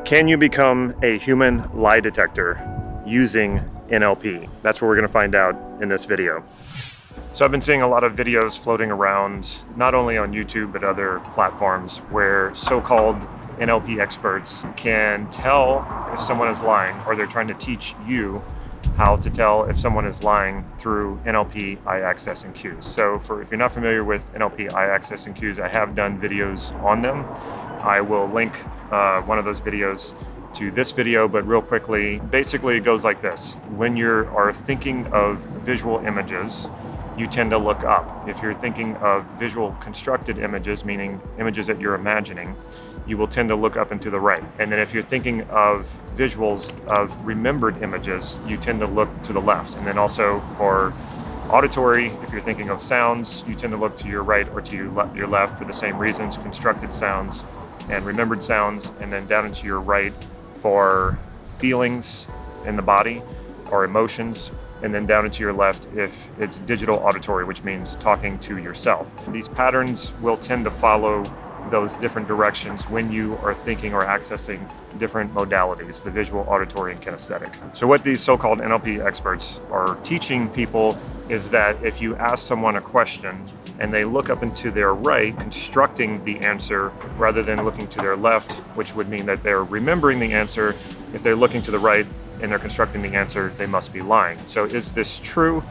Can you become a human lie detector using NLP? That's what we're going to find out in this video. So I've been seeing a lot of videos floating around, not only on YouTube, but other platforms where so-called NLP experts can tell if someone is lying, or they're trying to teach you how to tell if someone is lying through NLP Eye Accessing Cues. So if you're not familiar with NLP Eye Accessing Cues, I have done videos on them. I will link one of those videos to this video, but real quickly, basically it goes like this. When you are thinking of visual images, you tend to look up. If you're thinking of visual constructed images, meaning images that you're imagining, you will tend to look up and to the right. And then if you're thinking of visuals of remembered images, you tend to look to the left. And then also for auditory, if you're thinking of sounds, you tend to look to your right or to your left for the same reasons, constructed sounds and remembered sounds, and then down into your right for feelings in the body or emotions, and then down into your left if it's digital auditory, which means talking to yourself. These patterns will tend to follow those different directions when you are thinking or accessing different modalities, the visual, auditory, and kinesthetic. So what these so-called NLP experts are teaching people is that if you ask someone a question and they look up and to their right, constructing the answer rather than looking to their left, which would mean that they're remembering the answer. If they're looking to the right and they're constructing the answer, they must be lying. So is this true?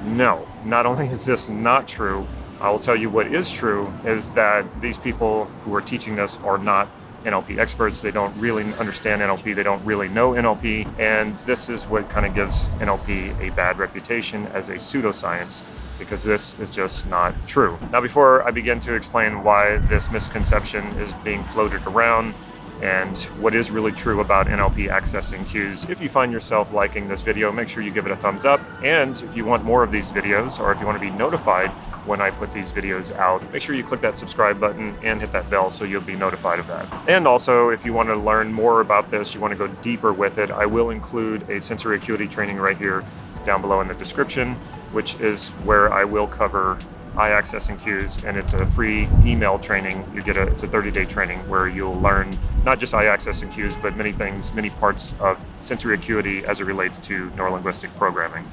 No. Not only is this not true, I will tell you what is true is that these people who are teaching this are not NLP experts. They don't really understand NLP. They don't really know NLP. And this is what kind of gives NLP a bad reputation as a pseudoscience, because this is just not true. Now, before I begin to explain why this misconception is being floated around and what is really true about NLP accessing cues, if you find yourself liking this video, make sure you give it a thumbs up. And if you want more of these videos, or if you want to be notified when I put these videos out, make sure you click that subscribe button and hit that bell so you'll be notified of that. And also, if you want to learn more about this, you want to go deeper with it, I will include a sensory acuity training right here down below in the description, which is where I will cover eye accessing cues, and it's a free email training. It's a 30-day training where you'll learn not just eye accessing cues, but many things, many parts of sensory acuity as it relates to neuro-linguistic programming.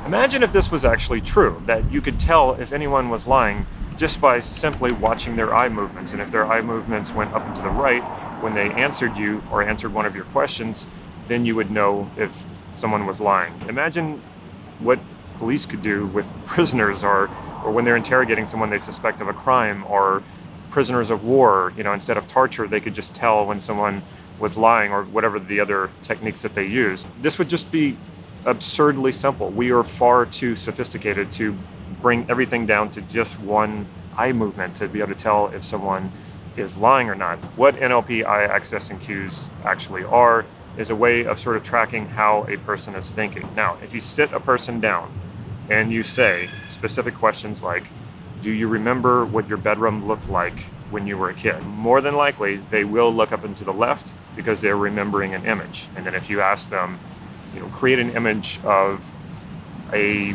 Imagine if this was actually true, that you could tell if anyone was lying just by simply watching their eye movements. And if their eye movements went up and to the right when they answered you or answered one of your questions, then you would know if someone was lying. Imagine what police could do with prisoners, or when they're interrogating someone they suspect of a crime, or prisoners of war. Instead of torture, they could just tell when someone was lying, or whatever the other techniques that they use. This would just be absurdly simple. We are far too sophisticated to bring everything down to just one eye movement to be able to tell if someone is lying or not. What NLP eye accessing cues actually are is a way of sort of tracking how a person is thinking. Now, if you sit a person down and you say specific questions like, do you remember what your bedroom looked like when you were a kid? More than likely, they will look up and to the left because they're remembering an image. And then if you ask them, create an image of a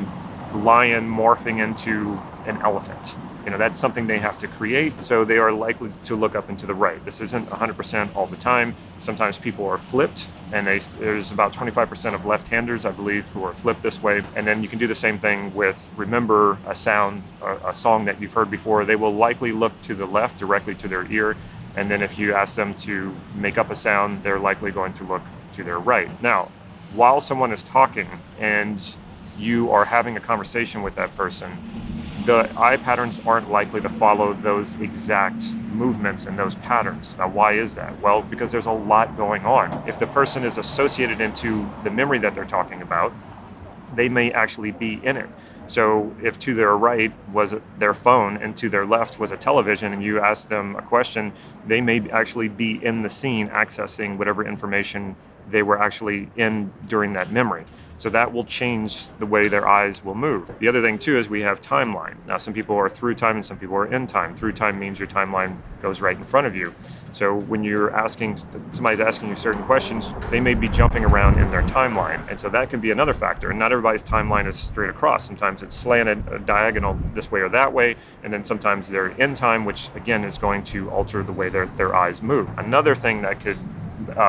lion morphing into an elephant, that's something they have to create. So they are likely to look up and to the right. This isn't 100% all the time. Sometimes people are flipped, and there's about 25% of left-handers, I believe, who are flipped this way. And then you can do the same thing with remember a sound, a song that you've heard before. They will likely look to the left directly to their ear. And then if you ask them to make up a sound, they're likely going to look to their right. Now, while someone is talking and you are having a conversation with that person, the eye patterns aren't likely to follow those exact movements and those patterns. Now, why is that? Well, because there's a lot going on. If the person is associated into the memory that they're talking about, they may actually be in it. So if to their right was their phone and to their left was a television, and you ask them a question, they may actually be in the scene accessing whatever information they were actually in during that memory. So that will change the way their eyes will move. The other thing too is we have timeline. Now, some people are through time and some people are in time. Through time means your timeline goes right in front of you. So when somebody's asking you certain questions, they may be jumping around in their timeline. And so that can be another factor. And not everybody's timeline is straight across. Sometimes it's slanted, diagonal this way or that way. And then sometimes they're in time, which again is going to alter the way their eyes move. Another thing that could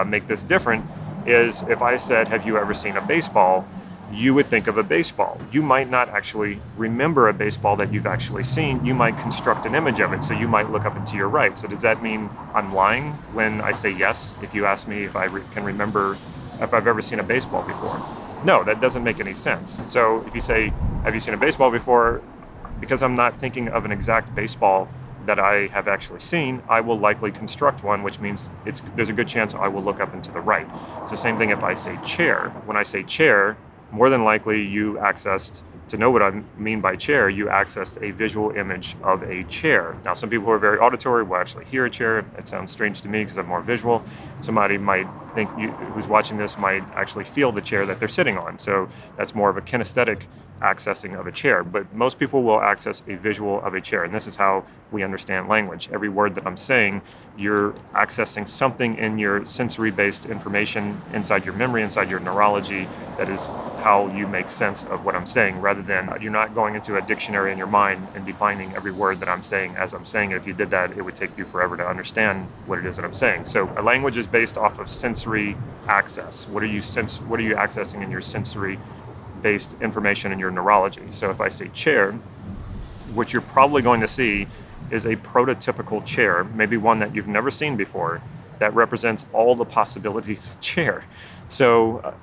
make this different is if I said, have you ever seen a baseball? You would think of a baseball. You might not actually remember a baseball that you've actually seen. You might construct an image of it. So you might look up and to your right. So does that mean I'm lying when I say yes? If you ask me if I can remember if I've ever seen a baseball before? No, that doesn't make any sense. So if you say, have you seen a baseball before? Because I'm not thinking of an exact baseball that I have actually seen, I will likely construct one, which means there's a good chance I will look up and to the right. It's the same thing if I say chair. When I say chair, more than likely you accessed, to know what I mean by chair, you accessed a visual image of a chair. Now, some people who are very auditory will actually hear a chair. It sounds strange to me because I'm more visual. Somebody might think, who's watching this might actually feel the chair that they're sitting on. So that's more of a kinesthetic accessing of a chair, but most people will access a visual of a chair, and this is how we understand language. Every word that I'm saying, you're accessing something in your sensory-based information inside your memory, inside your neurology. That is how you make sense of what I'm saying, rather than you're not going into a dictionary in your mind and defining every word that I'm saying as I'm saying it. If you did that, it would take you forever to understand what it is that I'm saying. So a language is based off of sensory access. What are you accessing in your sensory based information in your neurology? So if I say chair, what you're probably going to see is a prototypical chair, maybe one that you've never seen before, that represents all the possibilities of chair. So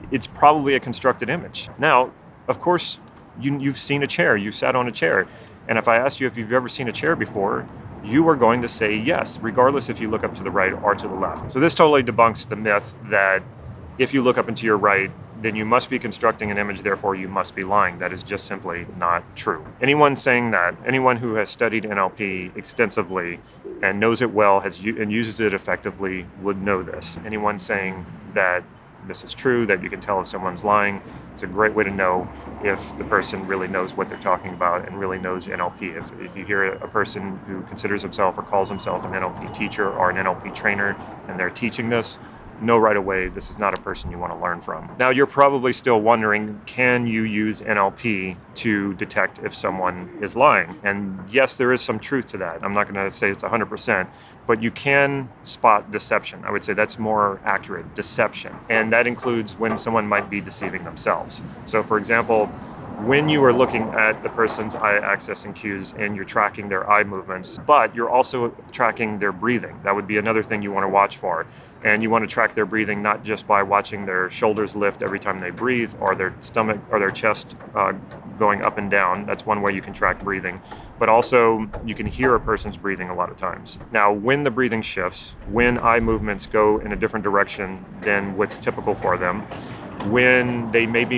it's probably a constructed image. Now, of course, you've seen a chair, you sat on a chair. And if I asked you if you've ever seen a chair before, you are going to say yes, regardless if you look up to the right or to the left. So this totally debunks the myth that if you look up and to your right, then you must be constructing an image, therefore you must be lying. That is just simply not true. Anyone saying that, anyone who has studied NLP extensively and knows it well and uses it effectively would know this. Anyone saying that this is true, that you can tell if someone's lying, it's a great way to know if the person really knows what they're talking about and really knows NLP. If you hear a person who considers himself or calls himself an NLP teacher or an NLP trainer and they're teaching this, know right away this is not a person you want to learn from. Now, you're probably still wondering, can you use NLP to detect if someone is lying? And yes, there is some truth to that. I'm not going to say it's 100%, but you can spot deception. I would say that's more accurate, deception. And that includes when someone might be deceiving themselves. So for example, when you are looking at the person's eye accessing cues and you're tracking their eye movements, but you're also tracking their breathing. That would be another thing you want to watch for. And you want to track their breathing not just by watching their shoulders lift every time they breathe or their stomach or their chest going up and down. That's one way you can track breathing. But also you can hear a person's breathing a lot of times. Now, when the breathing shifts, when eye movements go in a different direction than what's typical for them, when they maybe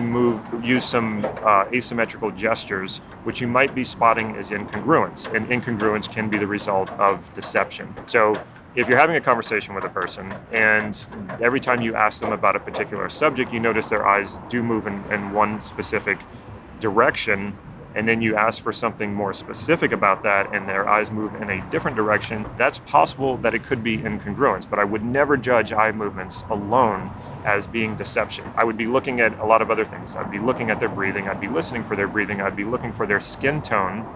use some asymmetrical gestures, which you might be spotting as incongruence. And incongruence can be the result of deception. So if you're having a conversation with a person and every time you ask them about a particular subject, you notice their eyes do move in one specific direction, and then you ask for something more specific about that and their eyes move in a different direction, that's possible that it could be incongruence. But I would never judge eye movements alone as being deception. I would be looking at a lot of other things. I'd be looking at their breathing, I'd be listening for their breathing, I'd be looking for their skin tone.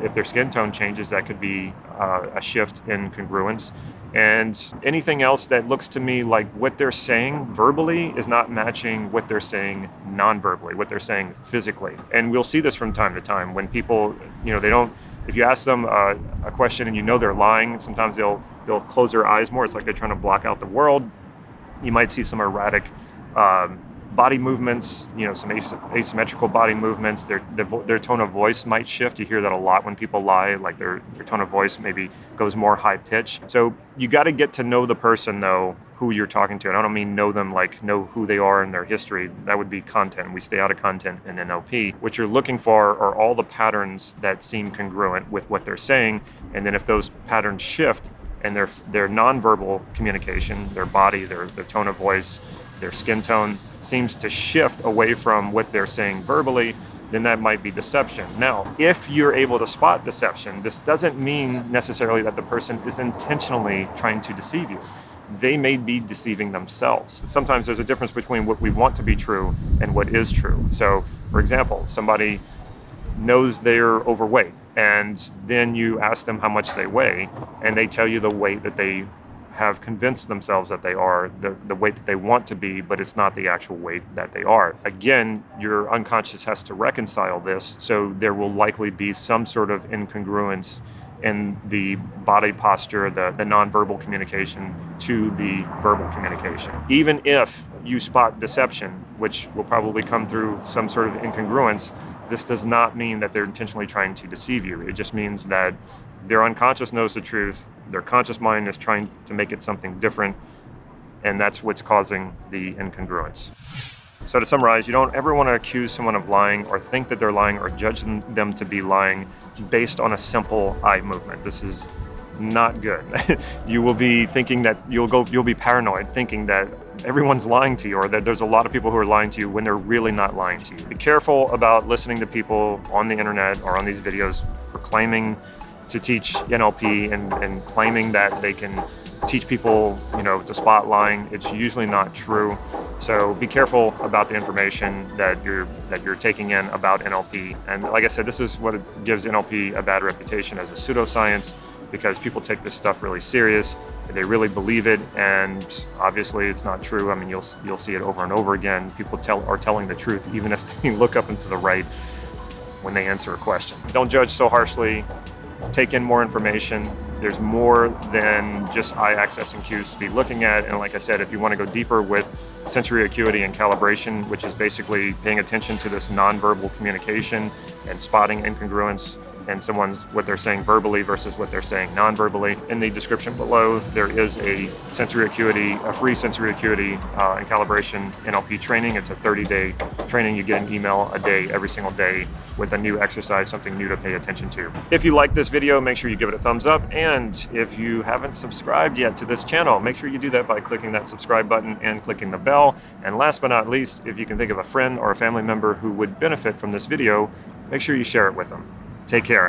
If their skin tone changes, that could be a shift in congruence. And anything else that looks to me like what they're saying verbally is not matching what they're saying non-verbally, what they're saying physically. And we'll see this from time to time when people, if you ask them a question and you know they're lying, sometimes they'll close their eyes more. It's like they're trying to block out the world. You might see some erratic body movements, some asymmetrical body movements. Their tone of voice might shift. You hear that a lot when people lie, like their tone of voice maybe goes more high pitch. So you got to get to know the person though, who you're talking to. And I don't mean know them like know who they are and their history. That would be content. We stay out of content in NLP. What you're looking for are all the patterns that seem congruent with what they're saying. And then if those patterns shift and their nonverbal communication, their body, their tone of voice, their skin tone seems to shift away from what they're saying verbally, then that might be deception. Now, if you're able to spot deception, this doesn't mean necessarily that the person is intentionally trying to deceive you. They may be deceiving themselves. Sometimes there's a difference between what we want to be true and what is true. So, for example, somebody knows they're overweight, and then you ask them how much they weigh, and they tell you the weight that they have convinced themselves that they are the weight that they want to be, but it's not the actual weight that they are. Again, your unconscious has to reconcile this, so there will likely be some sort of incongruence in the body posture, the nonverbal communication to the verbal communication. Even if you spot deception, which will probably come through some sort of incongruence, this does not mean that they're intentionally trying to deceive you. It just means that their unconscious knows the truth, their conscious mind is trying to make it something different, and that's what's causing the incongruence. So to summarize, you don't ever want to accuse someone of lying or think that they're lying or judge them to be lying based on a simple eye movement. This is not good. You will be thinking that you'll be paranoid, thinking that everyone's lying to you, or that there's a lot of people who are lying to you when they're really not lying to you. Be careful about listening to people on the internet or on these videos proclaiming to teach NLP and claiming that they can teach people, to spot lying. It's usually not true. So be careful about the information that you're taking in about NLP. And like I said, this is what gives NLP a bad reputation as a pseudoscience, because people take this stuff really serious. They really believe it, and obviously it's not true. I mean, you'll see it over and over again. People are telling the truth, even if they look up and to the right when they answer a question. Don't judge so harshly. Take in more information. There's more than just eye accessing cues to be looking at. And like I said, if you want to go deeper with sensory acuity and calibration, which is basically paying attention to this nonverbal communication and spotting incongruence and what they're saying verbally versus what they're saying non-verbally. In the description below, there is a free sensory acuity and calibration NLP training. It's a 30-day training. You get an email a day, every single day, with a new exercise, something new to pay attention to. If you like this video, make sure you give it a thumbs up. And if you haven't subscribed yet to this channel, make sure you do that by clicking that subscribe button and clicking the bell. And last but not least, if you can think of a friend or a family member who would benefit from this video, make sure you share it with them. Take care.